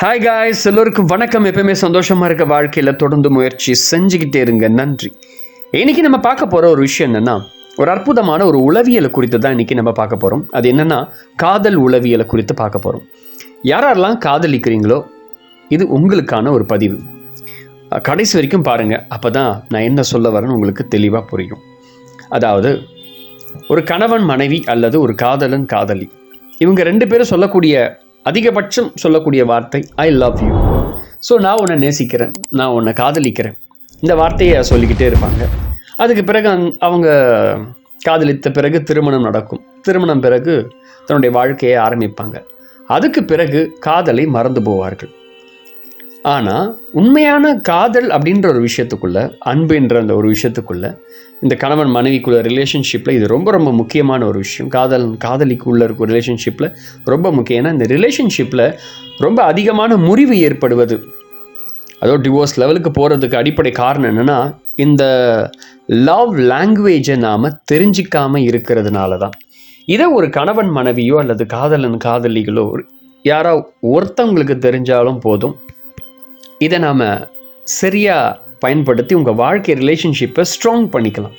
Hi guys, எல்லோருக்கும் வணக்கம். எப்பவுமே சந்தோஷமாக இருக்க வாழ்க்கையில் தொடர்ந்து முயற்சி செஞ்சுக்கிட்டே இருங்க. நன்றி. இன்னைக்கு நம்ம பார்க்க போகிற ஒரு விஷயம் என்னென்னா, ஒரு அற்புதமான ஒரு உளவியலை குறித்து தான் இன்றைக்கி நம்ம பார்க்க போகிறோம். அது என்னென்னா, காதல் உளவியலை குறித்து பார்க்க போகிறோம். யாரெல்லாம் காதலிக்கிறீங்களோ இது உங்களுக்கான ஒரு பதிவு. கடைசி வரைக்கும் பாருங்கள், அப்போ தான் நான் என்ன சொல்ல வரேன்னு உங்களுக்கு தெளிவாக புரியும். அதாவது, ஒரு கணவன் மனைவி அல்லது ஒரு காதலன் காதலி, இவங்க ரெண்டு பேரும் சொல்லக்கூடிய அதிகபட்சம் சொல்லக்கூடிய வார்த்தை ஐ லவ் யூ. ஸோ நான் உன்னை நேசிக்கிறேன், நான் உன்னை காதலிக்கிறேன், இந்த வார்த்தையை சொல்லிக்கிட்டே இருப்பாங்க. அதுக்கு பிறகு அவங்க காதலித்த பிறகு திருமணம் நடக்கும். திருமணம் பிறகு தன்னுடைய வாழ்க்கையை ஆரம்பிப்பாங்க. அதுக்கு பிறகு காதலை மறந்து போவார்கள். ஆனால் உண்மையான காதல் அப்படின்ற ஒரு விஷயத்துக்குள்ளே, அன்புன்ற அந்த ஒரு விஷயத்துக்குள்ளே, இந்த கணவன் மனைவிக்குள்ள ரிலேஷன்ஷிப்பில் இது ரொம்ப ரொம்ப முக்கியமான ஒரு விஷயம். காதலிக்குள்ளே இருக்க ரிலேஷன்ஷிப்பில் ரொம்ப முக்கியம். ஏன்னா இந்த ரிலேஷன்ஷிப்பில் ரொம்ப அதிகமான முறிவு ஏற்படுவது, அதோட டிவோர்ஸ் லெவலுக்கு போகிறதுக்கு அடிப்படை காரணம் என்னென்னா, இந்த லவ் லாங்குவேஜை நாம் தெரிஞ்சிக்காமல் இருக்கிறதுனால தான். இதை ஒரு கணவன் மனைவியோ அல்லது காதலன் காதலிகளோ யாரோ ஒருத்தவங்களுக்கு தெரிஞ்சாலும் போதும், இதை நாம் சரியாக பயன்படுத்தி உங்கள் வாழ்க்கை ரிலேஷன்ஷிப்பை ஸ்ட்ராங் பண்ணிக்கலாம்.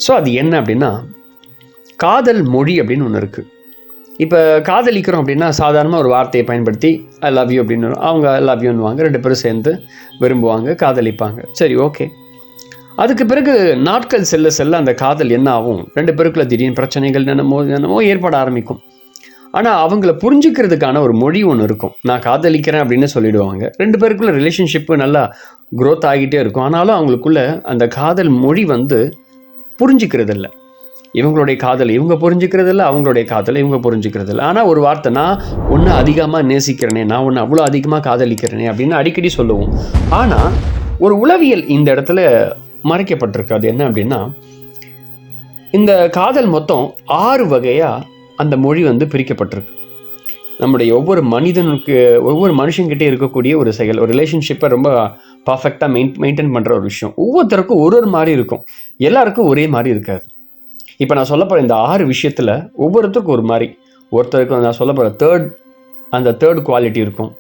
ஸோ அது என்ன அப்படின்னா, காதல் மொழி அப்படின்னு ஒன்று இருக்குது. இப்போ காதலிக்கிறோம் அப்படின்னா சாதாரணமாக ஒரு வார்த்தையை பயன்படுத்தி ஐ லவ் யூ அப்படின்னு அவங்க ஐ லவ் யூன்னுவாங்க. ரெண்டு பேரும் சேர்ந்து விரும்புவாங்க, காதலிப்பாங்க. சரி, ஓகே. அதுக்கு பிறகு நாட்கள் செல்ல செல்ல அந்த காதல் என்ன ஆகும், ரெண்டு பேருக்குள்ள திடீர்னு பிரச்சனைகள் என்னமோ ஏற்பட ஆரம்பிக்கும். ஆனால் அவங்கள புரிஞ்சுக்கிறதுக்கான ஒரு மொழி ஒன்று இருக்கும். நான் காதலிக்கிறேன் அப்படின்னு சொல்லிடுவாங்க. ரெண்டு பேருக்குள்ள ரிலேஷன்ஷிப்பு நல்லா க்ரோத் ஆகிட்டே இருக்கும். ஆனாலும் அவங்களுக்குள்ள அந்த காதல் மொழி புரிஞ்சிக்கிறது இல்லை. இவங்களுடைய காதல் இவங்க புரிஞ்சுக்கிறது இல்லை, அவங்களுடைய காதலை இவங்க புரிஞ்சுக்கிறது இல்லை. ஆனால் ஒரு வார்த்தை, நான் ஒன்று அதிகமாக நேசிக்கிறேனே, நான் ஒன்று அவ்வளோ அதிகமாக காதலிக்கிறேனே அப்படின்னு அடிக்கடி சொல்லுவோம். ஆனால் ஒரு உளவியல் இந்த இடத்துல மறைக்கப்பட்டிருக்கு. அது என்ன அப்படின்னா, இந்த காதல் மொத்தம் 6 வகையாக அந்த மொழி பிரிக்கப்பட்டிருக்கு. நம்முடைய ஒவ்வொரு மனுஷங்கிட்டே இருக்கக்கூடிய ஒரு செயல், ஒரு ரிலேஷன்ஷிப்பை ரொம்ப பர்ஃபெக்டாக மெயின்டைன் பண்ணுற ஒரு விஷயம். ஒவ்வொருத்தருக்கும் ஒரு மாதிரி இருக்கும், எல்லாருக்கும் ஒரே மாதிரி இருக்காது. இப்போ நான் சொல்ல போகிற இந்த 6 விஷயத்தில் ஒவ்வொருத்தருக்கும் ஒரு மாதிரி. ஒருத்தருக்கு நான் சொல்ல போகிற அந்த தேர்ட் குவாலிட்டி இருக்கும்,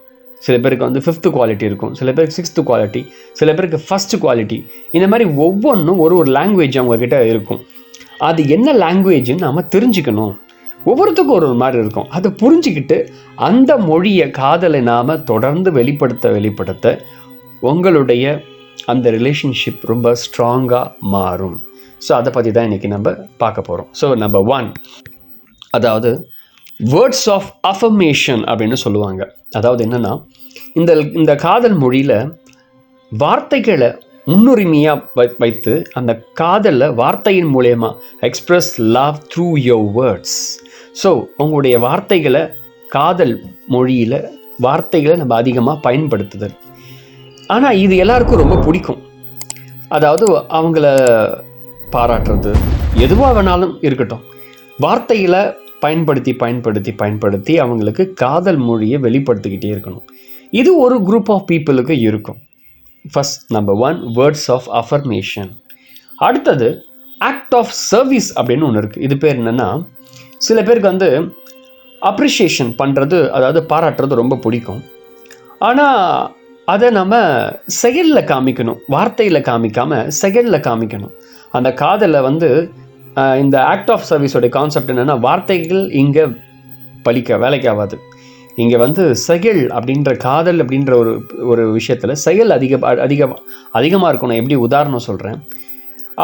சில பேருக்கு 5th குவாலிட்டி இருக்கும், சில பேருக்கு 6th குவாலிட்டி, சில பேருக்கு 1st குவாலிட்டி. இந்த மாதிரி ஒவ்வொன்றும் ஒரு லாங்குவேஜ் அவங்கக்கிட்ட இருக்கும். அது என்ன லாங்குவேஜ்னு நாம் தெரிஞ்சுக்கணும். ஒவ்வொருத்துக்கும் ஒரு மாதிரி இருக்கும். அதை புரிஞ்சுக்கிட்டு அந்த மொழியை, காதலை நாம் தொடர்ந்து வெளிப்படுத்த உங்களுடைய அந்த ரிலேஷன்ஷிப் ரொம்ப ஸ்ட்ராங்காக மாறும். ஸோ அதை பற்றி தான் இன்றைக்கி நம்ம பார்க்க போகிறோம். ஸோ நம்பர் 1, அதாவது வேர்ட்ஸ் ஆஃப் அஃபர்மேஷன் அப்படின்னு சொல்லுவாங்க. அதாவது என்னென்னா, இந்த காதல் மொழியில் வார்த்தைகளை முன்னுரிமையாக வைத்து அந்த காதலில் வார்த்தையின் மூலயமா express love through your words. So உங்களுடைய வார்த்தைகளை, காதல் மொழியில் வார்த்தைகளை நம்ம அதிகமாக பயன்படுத்துதல். ஆனால் இது எல்லாருக்கும் ரொம்ப பிடிக்கும். அதாவது அவங்கள பாராட்டுறது, எதுவாக வேணாலும் இருக்கட்டும், வார்த்தைகளை பயன்படுத்தி அவங்களுக்கு காதல் மொழியை வெளிப்படுத்திக்கிட்டே இருக்கணும். இது ஒரு குரூப் ஆஃப் பீப்புளுக்கு இருக்கும். First, number 1, words of affirmation. அடுத்தது ஆக்ட் ஆஃப் சர்வீஸ் அப்படின்னு ஒன்று இருக்குது. இது பேர் என்னென்னா, சில பேருக்கு அப்ரிஷியேஷன் பண்ணுறது, அதாவது பாராட்டுறது ரொம்ப பிடிக்கும். ஆனால் அதை நம்ம செயலில் காமிக்கணும், வார்த்தையில் காமிக்காமல் செயலில் காமிக்கணும். அந்த காதலில் இந்த ஆக்ட் ஆஃப் சர்வீஸோடைய கான்செப்ட் என்னென்னா, வார்த்தைகள் இங்கே வேலைக்கு ஆகாது. இங்கே செயல் அப்படின்ற, காதல் அப்படின்ற ஒரு விஷயத்தில் செயல் அதிகமாக இருக்கணும். எப்படி உதாரணம் சொல்கிறேன்,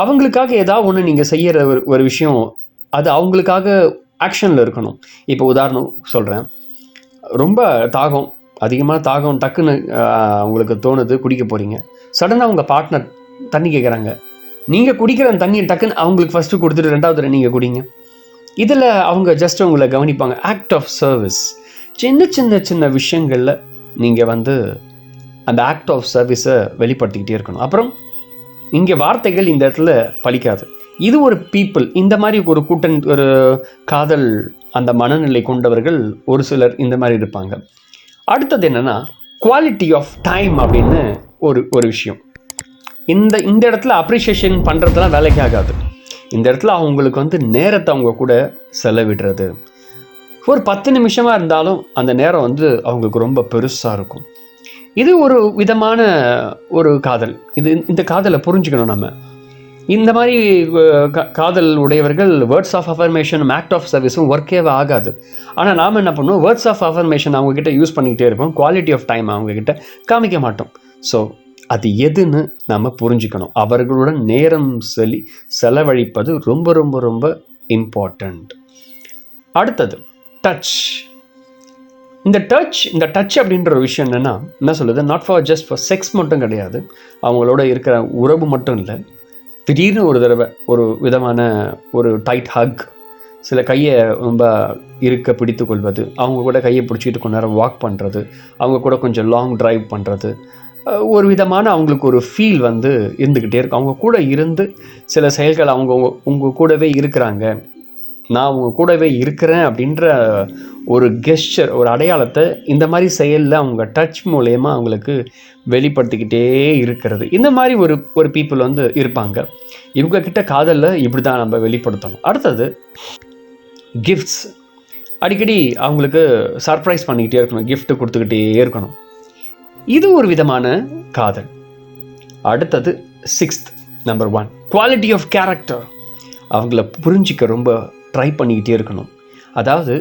அவங்களுக்காக ஏதாவது ஒன்று நீங்கள் செய்கிற ஒரு விஷயம், அது அவங்களுக்காக ஆக்ஷனில் இருக்கணும். இப்போ உதாரணம் சொல்கிறேன், ரொம்ப அதிகமாக தாகம் டக்குன்னு அவங்களுக்கு தோணுது, குடிக்க போகிறீங்க. சடனாக உங்கள் பார்ட்னர் தண்ணி கேட்குறாங்க. நீங்கள் குடிக்கிற அந்த தண்ணியை டக்குன்னு அவங்களுக்கு ஃபஸ்ட்டு கொடுத்துட்டு 2வது நீங்கள் குடிங்க. இதில் அவங்க ஜஸ்ட் உங்களை கவனிப்பாங்க. Act of service. சின்ன விஷயங்களில் நீங்கள் அந்த ஆக்ட் ஆஃப் சர்வீஸை வெளிப்படுத்திக்கிட்டே இருக்கணும். அப்புறம் இங்கே வார்த்தைகள் இந்த இடத்துல பலிக்காது. இது ஒரு பீப்புள், இந்த மாதிரி ஒரு காதல் அந்த மனநிலை கொண்டவர்கள் ஒரு சிலர் இந்த மாதிரி இருப்பாங்க. அடுத்தது என்னென்னா, குவாலிட்டி ஆஃப் டைம் அப்படின்னு ஒரு விஷயம். இந்த இடத்துல அப்ரிஷியேஷன் பண்ணுறதுலாம் வேலைக்கு ஆகாது. இந்த இடத்துல அவங்களுக்கு நேரத்தை அவங்க கூட செலவிடுறது, ஒரு 10 நிமிஷமாக இருந்தாலும் அந்த நேரம் வந்து அவங்களுக்கு ரொம்ப பெருசாக இருக்கும். இது ஒரு விதமான ஒரு காதல். இந்த காதலை புரிஞ்சுக்கணும் நம்ம. இந்த மாதிரி காதல் உடையவர்கள் words of affirmation act of சர்வீஸும் ஒர்க்கே ஆகாது. ஆனால் நாம் என்ன பண்ணுவோம், வேர்ட்ஸ் ஆஃப் அஃபர்மேஷன் அவங்கக்கிட்ட யூஸ் பண்ணிக்கிட்டே இருப்போம், குவாலிட்டி ஆஃப் டைம் அவங்கக்கிட்ட காமிக்க மாட்டோம். ஸோ அது எதுன்னு நம்ம புரிஞ்சுக்கணும். அவர்களுடன் நேரம் செலவழிப்பது ரொம்ப ரொம்ப ரொம்ப இம்பார்ட்டண்ட். அடுத்தது டச். இந்த டச் அப்படின்ற ஒரு விஷயம் என்ன சொல்லுது, not for just for sex மட்டும் கிடையாது, அவங்களோட இருக்கிற உறவு மட்டும் இல்லை. திடீர்னு ஒரு தடவை ஒரு விதமான ஒரு டைட் ஹக், சில கையை ரொம்ப இருக்க பிடித்து கொள்வது, அவங்க கூட கையை பிடிச்சிட்டு கொஞ்ச நேரம் வாக் பண்ணுறது, அவங்க கூட கொஞ்சம் லாங் ட்ரைவ் பண்ணுறது, ஒரு விதமான அவங்களுக்கு ஒரு ஃபீல் வந்து இருந்துக்கிட்டே இருக்கும். அவங்க கூட இருந்து சில செயல்கள் அவங்க உங்கள் கூடவே இருக்கிறாங்க, நான் அவங்க கூடவே இருக்கிறேன் அப்படின்ற ஒரு கெஸ்டர், ஒரு அடையாளத்தை இந்த மாதிரி செயலில் அவங்க டச் மூலயமா அவங்களுக்கு வெளிப்படுத்திக்கிட்டே இருக்கிறது. இந்த மாதிரி ஒரு பீப்புள் வந்து இருப்பாங்க. இவங்கக்கிட்ட காதலில் இப்படி தான் நம்ம வெளிப்படுத்தணும். அடுத்தது கிஃப்ட்ஸ். அடிக்கடி அவங்களுக்கு சர்ப்ரைஸ் பண்ணிக்கிட்டே இருக்கணும், கிஃப்ட் கொடுத்துக்கிட்டே இருக்கணும். இது ஒரு விதமான காதல். அடுத்தது 6th number 1 quality of character. அவங்கள புரிஞ்சிக்க ரொம்ப ட்ரை பண்ணிக்கிட்டே இருக்கணும். அதாவது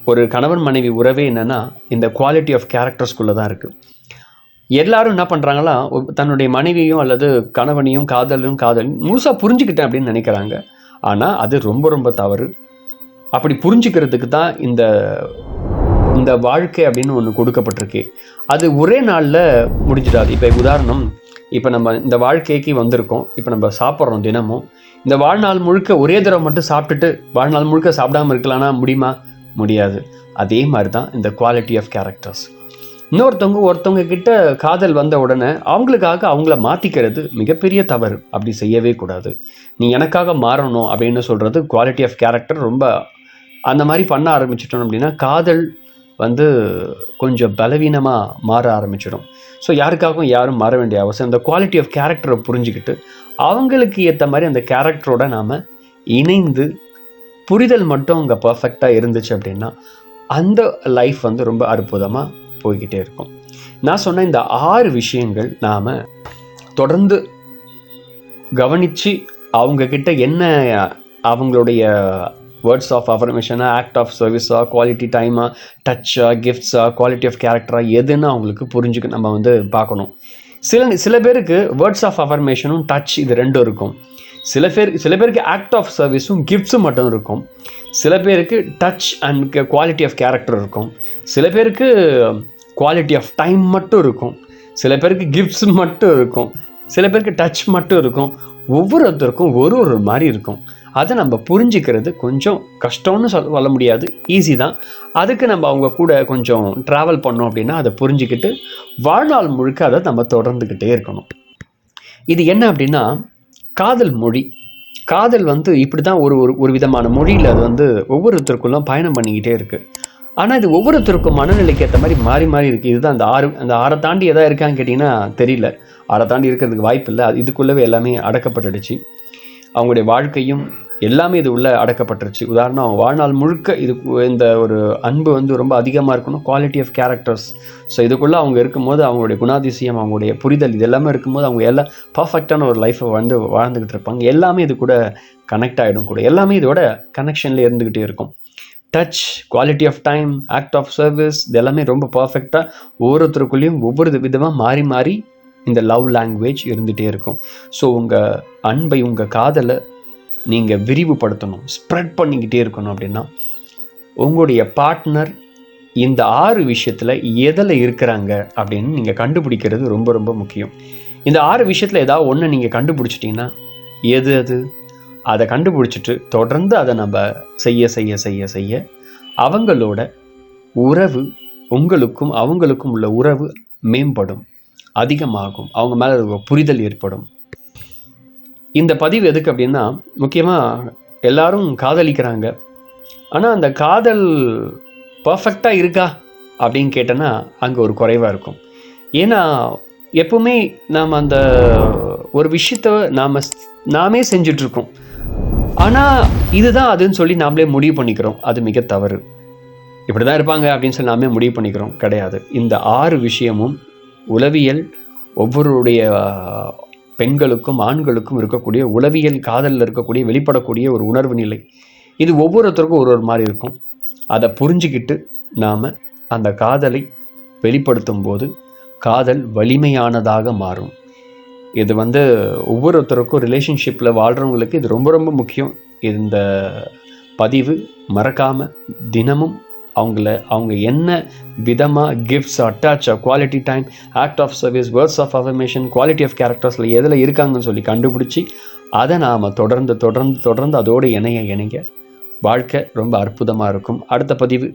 ஒரு கணவன் மனைவி உறவே என்னென்னா இந்த குவாலிட்டி ஆஃப் கேரக்டர்ஸ்குள்ளே தான் இருக்குது. எல்லாரும் என்ன பண்ணுறாங்களா, தன்னுடைய மனைவியும் அல்லது கணவனையும் காதலும் முழுசாக புரிஞ்சுக்கிட்டேன் அப்படின்னு நினைக்கிறாங்க. ஆனால் அது ரொம்ப ரொம்ப தவறு. அப்படி புரிஞ்சுக்கிறதுக்கு தான் இந்த வாழ்க்கை அப்படின்னு ஒன்று கொடுக்கப்பட்டிருக்கு. அது ஒரே நாளில் முடிஞ்சிடாது. இப்போ உதாரணம், இப்போ நம்ம இந்த வாழ்க்கைக்கு வந்திருக்கோம், இப்போ நம்ம சாப்பிட்றோம் தினமும். இந்த வாழ்நாள் முழுக்க ஒரே தடவை மட்டும் சாப்பிட்டுட்டு வாழ்நாள் முழுக்க சாப்பிடாமல் இருக்கலாம்னா முடியுமா? முடியாது. அதே மாதிரி தான் இந்த குவாலிட்டி ஆஃப் கேரக்டர்ஸ். ஒருத்தவங்க கிட்ட காதல் வந்த உடனே அவங்களுக்காக அவங்கள மாற்றிக்கிறது மிகப்பெரிய தவறு. அப்படி செய்யவே கூடாது. நீ எனக்காக மாறணும் அப்படின்னு சொல்கிறது குவாலிட்டி ஆஃப் கேரக்டர். ரொம்ப அந்த மாதிரி பண்ண ஆரம்பிச்சிட்டோம் அப்படின்னா காதல் வந்து கொஞ்சம் பலவீனமாக மாற ஆரம்பிச்சிடும். ஸோ யாருக்காகவும் யாரும் மாற வேண்டிய அவசியம். அந்த குவாலிட்டி ஆஃப் கேரக்டரை புரிஞ்சுக்கிட்டு அவங்களுக்கு ஏற்ற மாதிரி அந்த கேரக்டரோட நாம் இணைந்து புரிதல் மட்டும் அங்கே பர்ஃபெக்டாக இருந்துச்சு அப்படின்னா அந்த லைஃப் வந்து ரொம்ப அற்புதமாக போய்கிட்டே இருக்கும். நான் சொன்ன இந்த 6 விஷயங்கள் நாம் தொடர்ந்து கவனித்து அவங்கக்கிட்ட என்ன அவங்களுடைய வேர்ட்ஸ் ஆஃப் அஃபர்மேஷனா, ஆக்ட் ஆஃப் சர்வீஸா, குவாலிட்டி டைமா, டச்சா, கிஃப்ட்ஸா, குவாலிட்டி ஆஃப் கேரக்டரா எதுன்னு அவங்களுக்கு புரிஞ்சுக்க நம்ம வந்து பார்க்கணும். சில பேருக்கு வேர்ட்ஸ் ஆஃப் அஃபர்மேஷனும் டச் இது 2 இருக்கும். சில பேருக்கு ஆக்ட் ஆஃப் சர்வீஸும் கிஃப்ட்ஸும் மட்டும் இருக்கும். சில பேருக்கு touch and quality of character இருக்கும். சில பேருக்கு குவாலிட்டி ஆஃப் டைம் மட்டும் இருக்கும். சில பேருக்கு கிஃப்ட்ஸ் மட்டும் இருக்கும். சில பேருக்கு டச் மட்டும் இருக்கும். ஒவ்வொருத்தருக்கும் ஒரு மாதிரி இருக்கும். அதை நம்ம புரிஞ்சுக்கிறது கொஞ்சம் கஷ்டம்னு சொல்ல முடியாது, ஈஸி தான். அதுக்கு நம்ம அவங்க கூட கொஞ்சம் ட்ராவல் பண்ணோம் அப்படின்னா அதை புரிஞ்சுக்கிட்டு வாழ்நாள் முழுக்க அதை நம்ம தொடர்ந்துக்கிட்டே இருக்கணும். இது என்ன அப்படின்னா காதல் மொழி. காதல் வந்து இப்படி தான் ஒரு விதமான மொழியில் அது வந்து ஒவ்வொருத்தருக்குள்ளும் பயணம் பண்ணிக்கிட்டே இருக்குது. ஆனால் இது ஒவ்வொருத்தருக்கும் மனநிலைக்கு ஏற்ற மாதிரி மாறி இருக்குது. இதுதான் அந்த 6 தாண்டி எதாவது இருக்கான்னு கேட்டிங்கன்னா தெரியல. 6 தாண்டி இருக்கிறதுக்கு வாய்ப்பு இல்லை. இதுக்குள்ளவே எல்லாமே அடக்கப்பட்டுடுச்சு. அவங்களுடைய வாழ்க்கையும் எல்லாமே இது உள்ள அடக்கப்பட்டுருச்சு. உதாரணம், அவங்க வாழ்நாள் முழுக்க இந்த ஒரு அன்பு வந்து ரொம்ப அதிகமாக இருக்கணும். Quality of characters. ஸோ இதுக்குள்ளே அவங்க இருக்கும்போது அவங்களுடைய குணாதிசயம், அவங்களுடைய புரிதல் இது எல்லாமே இருக்கும்போது அவங்க எல்லாம் பர்ஃபெக்டான ஒரு லைஃப்பை வந்து வாழ்ந்துக்கிட்டு இருப்பாங்க. எல்லாமே இது கூட கனெக்ட் ஆகிடும். கூட எல்லாமே இதோட கனெக்ஷனில் இருந்துக்கிட்டே இருக்கும். Touch, quality of time, act of service இது எல்லாமே ரொம்ப பர்ஃபெக்டாக ஒவ்வொருத்தருக்குள்ளேயும் ஒவ்வொரு விதமாக மாறி இந்த லவ் லாங்குவேஜ் இருந்துகிட்டே இருக்கும். ஸோ உங்கள் அன்பை, உங்கள் காதலை நீங்கள் விரிவுபடுத்தணும், ஸ்ப்ரெட் பண்ணிக்கிட்டே இருக்கணும். அப்படின்னா உங்களுடைய பார்ட்னர் இந்த 6 விஷயத்தில் எதில் இருக்கிறாங்க அப்படின்னு நீங்கள் கண்டுபிடிக்கிறது ரொம்ப ரொம்ப முக்கியம். இந்த 6 விஷயத்தில் ஏதாவது ஒன்று நீங்கள் கண்டுபிடிச்சிட்டிங்கன்னா எது அதை கண்டுபிடிச்சிட்டு தொடர்ந்து அதை நம்ம செய்ய அவங்களோட உறவு, உங்களுக்கும் அவங்களுக்கும் உள்ள உறவு மேம்படும், அதிகமாகும். அவங்க மேலே ஒரு புரிதல் ஏற்படும். இந்த பதிவு எதுக்கு அப்படின்னா, முக்கியமாக எல்லாரும் காதலிக்கிறாங்க. ஆனால் அந்த காதல் பர்ஃபெக்டாக இருக்கா அப்படின்னு கேட்டோன்னா அங்கே ஒரு குறைவாக இருக்கும். ஏன்னா எப்பவுமே நாம் அந்த ஒரு விஷயத்தை நாமே செஞ்சிட்ருக்கோம். ஆனால் இதுதான் அதுன்னு சொல்லி நாமளே முடிவு பண்ணிக்கிறோம். அது மிக தவறு. இப்படி தான் இருப்பாங்க அப்படின்னு சொல்லி நாமே முடிவு பண்ணிக்கிறோம். கிடையாது. இந்த 6 விஷயமும் உளவியல் ஒவ்வொருடைய பெண்களுக்கும் ஆண்களுக்கும் இருக்கக்கூடிய உளவியல் காதலில் இருக்கக்கூடிய வெளிப்படக்கூடிய ஒரு உணர்வு நிலை. இது ஒவ்வொருத்தருக்கும் ஒரு ஒரு மாதிரி இருக்கும். அதை புரிஞ்சுக்கிட்டு நாம் அந்த காதலை வெளிப்படுத்தும் போது காதல் வலிமையானதாக மாறும். இது ஒவ்வொருத்தருக்கும் ரிலேஷன்ஷிப்பில் வாழ்கிறவங்களுக்கு இது ரொம்ப ரொம்ப முக்கியம். இந்த பதிவு மறக்காமல் தினமும் அவங்க என்ன விதமாக கிஃப்ட்ஸ், அட்டாச், quality time, act of service, words of affirmation, quality of கேரக்டர்ஸில் எதில் இருக்காங்கன்னு சொல்லி கண்டுபிடிச்சி அதை நாம் தொடர்ந்து அதோடு இணைங்க வாழ்க்கை ரொம்ப அற்புதமாக இருக்கும். அடுத்த பதிவு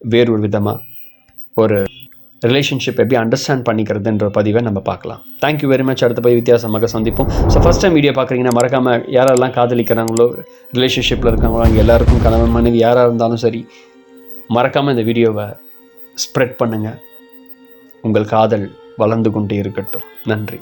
வேறொரு விதமாக ஒரு ரிலேஷன்ஷிப் எப்படி அண்டர்ஸ்டாண்ட் பண்ணிக்கிறதுன்ற பதிவை நம்ம பார்க்கலாம். Thank you very much. அடுத்த பதிவு வித்தியாசமாக சந்திப்போம். ஸோ ஃபஸ்ட் டைம் வீடியோ பார்க்குறீங்கன்னா மறக்காமல் யாரெல்லாம் காதலிக்கிறாங்களோ, ரிலேஷன்ஷிப்பில் இருக்காங்களோ, அவங்க எல்லாருக்கும் கணவன் மனைவி யாராக இருந்தாலும் சரி, மறக்காமல் இந்த வீடியோவை ஸ்ப்ரெட் பண்ணுங்கள். உங்கள் காதல் வளர்ந்து கொண்டே இருக்கட்டும். நன்றி.